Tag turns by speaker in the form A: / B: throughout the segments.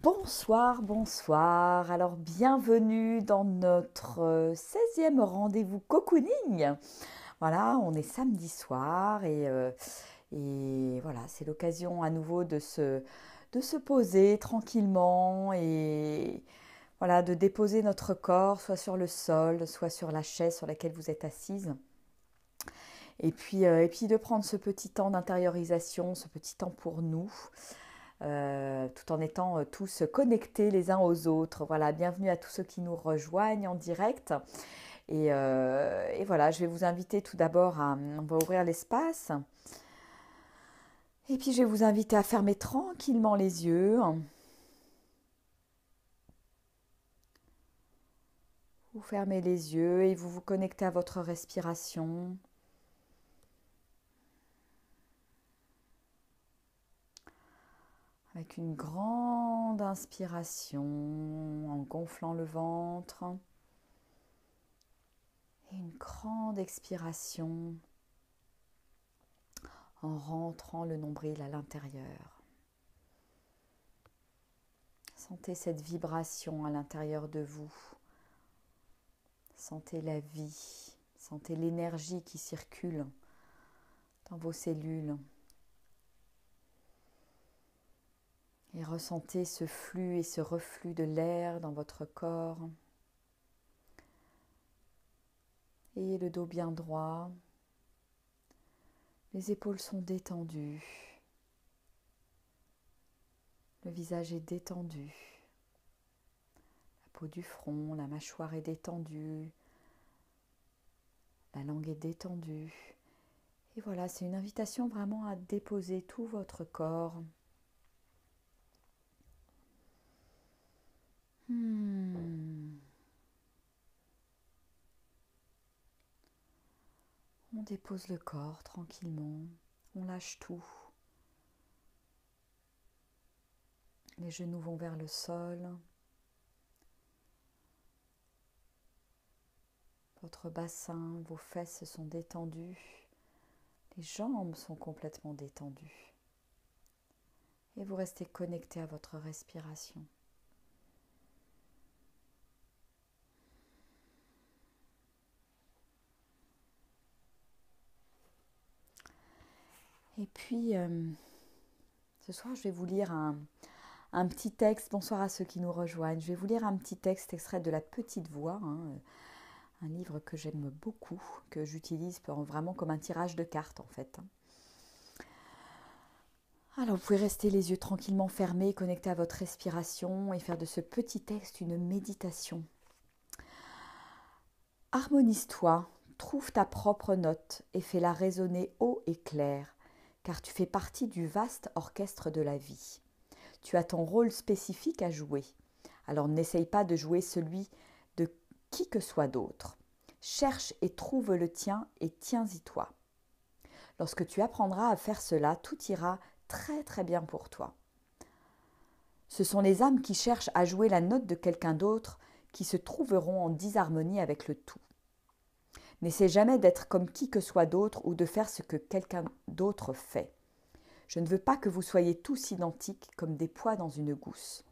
A: Bonsoir, bonsoir. Alors, bienvenue dans notre 16e rendez-vous cocooning. Voilà, on est samedi soir et voilà, c'est l'occasion à nouveau de se poser tranquillement et voilà, de déposer notre corps soit sur le sol, soit sur la chaise sur laquelle vous êtes assise. Et puis de prendre ce petit temps d'intériorisation, ce petit temps pour nous. Tout en étant tous connectés les uns aux autres. Voilà, bienvenue à tous ceux qui nous rejoignent en direct. Et voilà, je vais vous inviter tout d'abord on va ouvrir l'espace. Et puis je vais vous inviter à fermer tranquillement les yeux. Vous fermez les yeux et vous vous connectez à votre respiration. Avec une grande inspiration en gonflant le ventre. Et une grande expiration en rentrant le nombril à l'intérieur. Sentez cette vibration à l'intérieur de vous. Sentez la vie, sentez l'énergie qui circule dans vos cellules. Et ressentez ce flux et ce reflux de l'air dans votre corps. Ayez le dos bien droit. Les épaules sont détendues. Le visage est détendu. La peau du front, la mâchoire est détendue. La langue est détendue. Et voilà, c'est une invitation vraiment à déposer tout votre corps. On dépose le corps tranquillement. On lâche tout. Les genoux vont vers le sol. Votre bassin, vos fesses sont détendues. Les jambes sont complètement détendues. Et vous restez connecté à votre respiration. Et puis, ce soir, je vais vous lire un petit texte. Bonsoir à ceux qui nous rejoignent. Je vais vous lire un petit texte extrait de La Petite Voix, un livre que j'aime beaucoup, que j'utilise vraiment comme un tirage de cartes en fait. Alors, vous pouvez rester les yeux tranquillement fermés, connectés à votre respiration et faire de ce petit texte une méditation. Harmonise-toi, trouve ta propre note et fais-la résonner haut et clair, car tu fais partie du vaste orchestre de la vie. Tu as ton rôle spécifique à jouer, alors n'essaye pas de jouer celui de qui que soit d'autre. Cherche et trouve le tien et tiens-y toi. Lorsque tu apprendras à faire cela, tout ira très très bien pour toi. Ce sont les âmes qui cherchent à jouer la note de quelqu'un d'autre qui se trouveront en disharmonie avec le tout. N'essaie jamais d'être comme qui que soit d'autre ou de faire ce que quelqu'un d'autre fait. Je ne veux pas que vous soyez tous identiques comme des pois dans une gousse.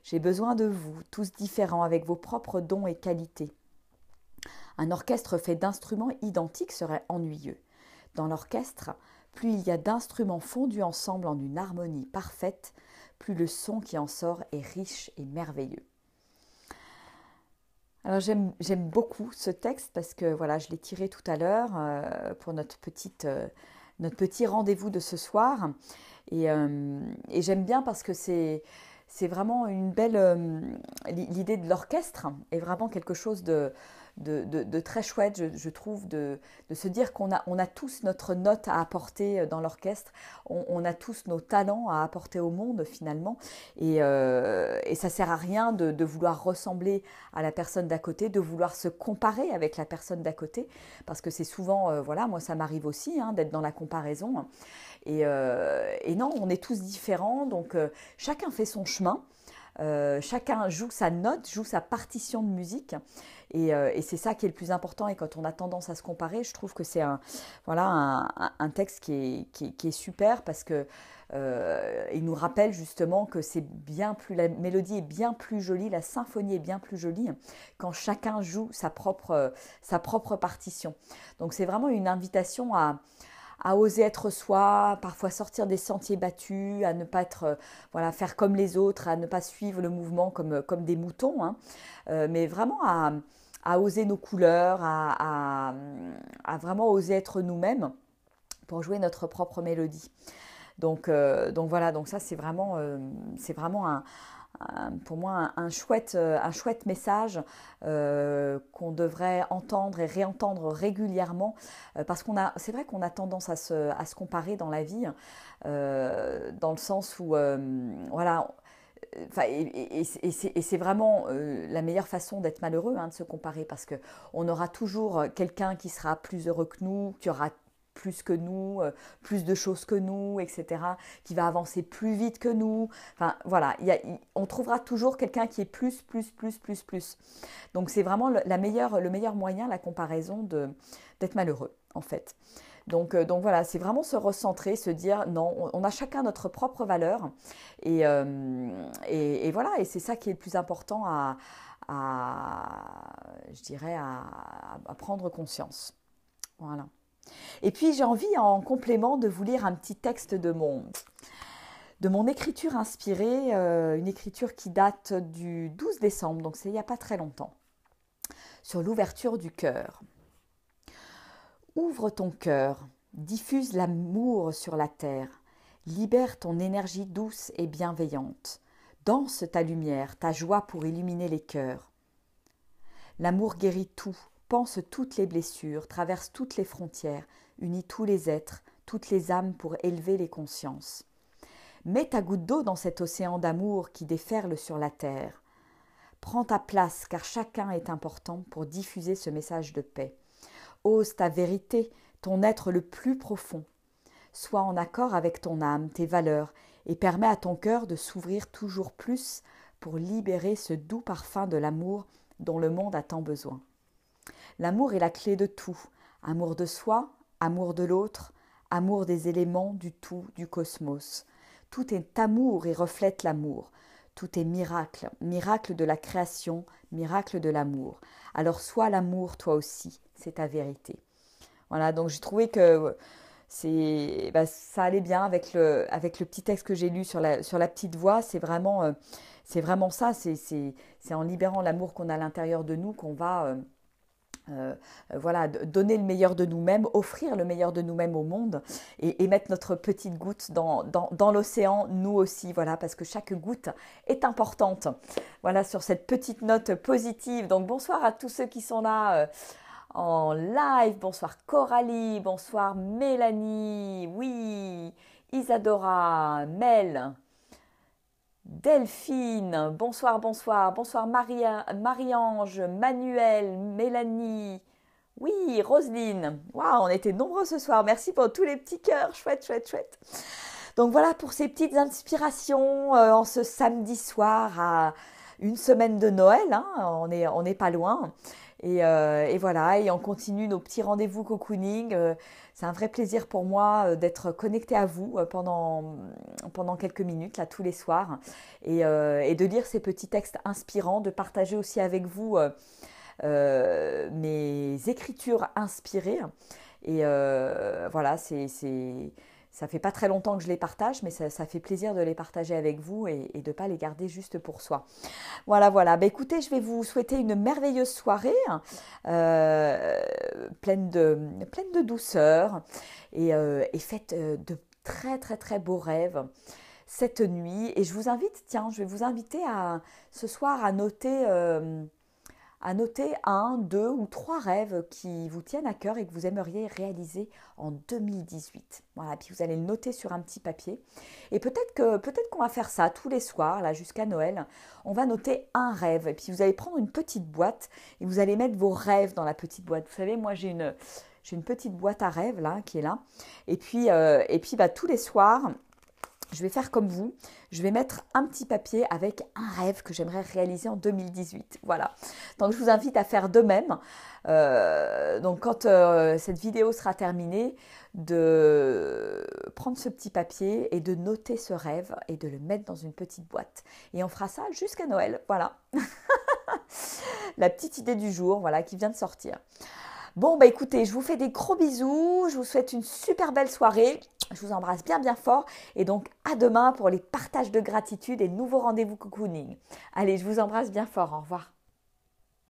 A: J'ai besoin de vous, tous différents avec vos propres dons et qualités. Un orchestre fait d'instruments identiques serait ennuyeux. Dans l'orchestre, plus il y a d'instruments fondus ensemble en une harmonie parfaite, plus le son qui en sort est riche et merveilleux. Alors j'aime beaucoup ce texte parce que voilà, je l'ai tiré tout à l'heure pour notre petit rendez-vous de ce soir. Et j'aime bien parce que c'est vraiment une belle... l'idée de l'orchestre est vraiment quelque chose de très chouette, je trouve, de se dire qu'on a tous notre note à apporter dans l'orchestre, on a tous nos talents à apporter au monde finalement, et ça sert à rien de vouloir ressembler à la personne d'à côté, de vouloir se comparer avec la personne d'à côté, parce que c'est souvent, voilà, moi ça m'arrive aussi d'être dans la comparaison, et non, on est tous différents, donc chacun fait son chemin. Chacun joue sa note, joue sa partition de musique. Et c'est ça qui est le plus important. Et quand on a tendance à se comparer, je trouve que c'est voilà, un texte qui est super parce que il nous rappelle justement que c'est bien plus, la mélodie est bien plus jolie, la symphonie est bien plus jolie quand chacun joue sa propre partition. Donc c'est vraiment une invitation à oser être soi, parfois sortir des sentiers battus, à ne pas être, voilà, faire comme les autres, à ne pas suivre le mouvement comme des moutons, hein, mais vraiment à oser nos couleurs, à vraiment oser être nous-mêmes pour jouer notre propre mélodie. Donc voilà, donc ça c'est vraiment pour moi un chouette message qu'on devrait entendre et réentendre régulièrement parce c'est vrai qu'on a tendance à se comparer dans la vie, dans le sens où voilà. Enfin, et c'est vraiment la meilleure façon d'être malheureux, hein, de se comparer, parce que on aura toujours quelqu'un qui sera plus heureux que nous, qui aura plus que nous, plus de choses que nous, etc., qui va avancer plus vite que nous. Enfin, voilà, on trouvera toujours quelqu'un qui est plus. Donc, c'est vraiment le meilleur moyen, la comparaison, d'être malheureux, en fait. Donc voilà, c'est vraiment se recentrer, se dire non, on a chacun notre propre valeur et voilà, et c'est ça qui est le plus important je dirais, à prendre conscience. Voilà. Et puis j'ai envie en complément de vous lire un petit texte de mon écriture inspirée, une écriture qui date du 12 décembre, donc c'est il n'y a pas très longtemps, sur l'ouverture du cœur. Ouvre ton cœur, diffuse l'amour sur la terre, libère ton énergie douce et bienveillante, danse ta lumière, ta joie pour illuminer les cœurs. L'amour guérit tout, pense toutes les blessures, traverse toutes les frontières, unit tous les êtres, toutes les âmes pour élever les consciences. Mets ta goutte d'eau dans cet océan d'amour qui déferle sur la terre. Prends ta place car chacun est important pour diffuser ce message de paix. Ose ta vérité, ton être le plus profond. Sois en accord avec ton âme, tes valeurs, et permets à ton cœur de s'ouvrir toujours plus pour libérer ce doux parfum de l'amour dont le monde a tant besoin. L'amour est la clé de tout. Amour de soi, amour de l'autre, amour des éléments, du tout, du cosmos. Tout est amour et reflète l'amour. Tout est miracle, miracle de la création, miracle de l'amour. Alors sois l'amour toi aussi, c'est ta vérité. Voilà, donc j'ai trouvé que ça allait bien avec le petit texte que j'ai lu sur la petite voix. C'est vraiment ça, c'est en libérant l'amour qu'on a à l'intérieur de nous qu'on va voilà, donner le meilleur de nous-mêmes, offrir le meilleur de nous-mêmes au monde et mettre notre petite goutte dans l'océan, nous aussi, voilà, parce que chaque goutte est importante. Voilà, sur cette petite note positive. Donc bonsoir à tous ceux qui sont là en live. Bonsoir Coralie, bonsoir Mélanie, oui, Isadora, Mel, Delphine, bonsoir Marie-Ange, Manuel, Mélanie, oui, Roselyne. Waouh, on était nombreux ce soir. Merci pour tous les petits cœurs, chouette. Donc voilà pour ces petites inspirations en ce samedi soir à une semaine de Noël, hein, on n'est pas loin. Et voilà, et on continue nos petits rendez-vous cocooning. C'est un vrai plaisir pour moi d'être connectée à vous pendant quelques minutes, là, tous les soirs, et de lire ces petits textes inspirants, de partager aussi avec vous mes écritures inspirées. Et voilà, ça fait pas très longtemps que je les partage, mais ça fait plaisir de les partager avec vous et de ne pas les garder juste pour soi. Voilà. Bah, écoutez, je vais vous souhaiter une merveilleuse soirée, pleine de douceur et faites de très beaux rêves cette nuit. Et je vais vous inviter ce soir à noter un, deux ou trois rêves qui vous tiennent à cœur et que vous aimeriez réaliser en 2018. Voilà, puis vous allez le noter sur un petit papier. Et peut-être qu'on va faire ça tous les soirs, là, jusqu'à Noël. On va noter un rêve. Et puis vous allez prendre une petite boîte et vous allez mettre vos rêves dans la petite boîte. Vous savez, moi j'ai une petite boîte à rêves là, qui est là. Et puis tous les soirs, je vais faire comme vous, je vais mettre un petit papier avec un rêve que j'aimerais réaliser en 2018. Voilà. Donc je vous invite à faire de même. Donc quand cette vidéo sera terminée, de prendre ce petit papier et de noter ce rêve et de le mettre dans une petite boîte. Et on fera ça jusqu'à Noël. Voilà. La petite idée du jour, voilà, qui vient de sortir. Bon, bah écoutez, je vous fais des gros bisous, je vous souhaite une super belle soirée, je vous embrasse bien bien fort et donc à demain pour les partages de gratitude et nouveaux rendez-vous cocooning. Allez, je vous embrasse bien fort, au revoir.